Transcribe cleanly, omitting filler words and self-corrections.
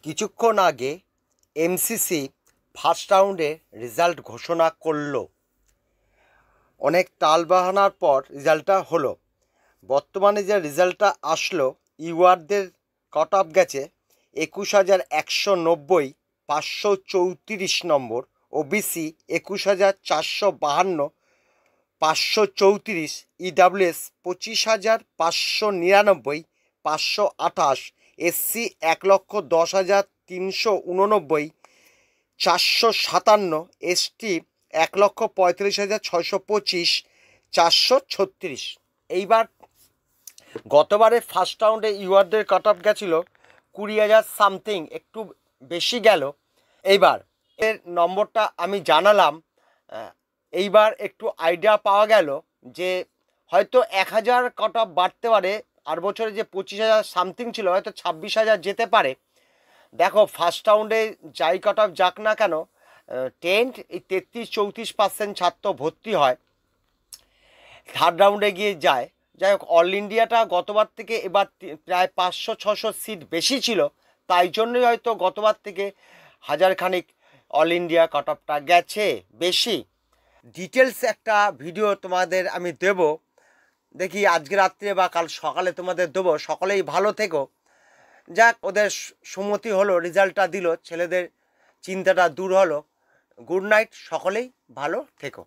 কিছুক্ষণ আগে MCC first রাউন্ডে রেজাল্ট ঘোষণা করলো। অনেক টালবাহানার পর রেজাল্টটা হলো। বর্তমানে যে রেজাল্টটা আসলো, ইউআরদের কাট অফ গেছে 21,190, 534 নম্বর। ওবিসি 21,452, 534। ইডাব্লিউএস 25,599, 528। এসসি 1,10,389, 457। এসটি 1,35,625, 436। এইবার গতবারে ফার্স্ট রাউন্ডে ইউআরদের কাট অফ গেছিলো 20,000 সামথিং, একটু বেশি গেল। এইবার এর নম্বরটা আমি জানালাম। এইবার একটু আইডিয়া পাওয়া গেল যে হয়তো 1,000 কাট অফ বাড়তে পারে। আর বছরে যে 25,000 সামথিং ছিল, হয়তো 26,000 যেতে পারে। দেখো, ফার্স্ট রাউন্ডে যাই কাট অফ যাক না কেন, টেন্ট এই 33-34% ছাত্র ভর্তি হয়, থার্ড রাউন্ডে গিয়ে যায়। যাই হোক, অল ইন্ডিয়াটা গতবার থেকে এবার প্রায় 500-600 সিট বেশি ছিল, তাই জন্যই হয়তো গতবার থেকে 1,000 খানিক অল ইন্ডিয়া কাট অফটা গেছে বেশি। ডিটেলস একটা ভিডিও তোমাদের আমি দেব, দেখি আজকে রাত্রে বা কাল সকালে তোমাদের দেবো। সকলেই ভালো থেকো। যাক, ওদের সম্মতি হলো, রেজাল্টটা দিল, ছেলেদের চিন্তাটা দূর হলো। গুড নাইট, সকলেই ভালো থেকো।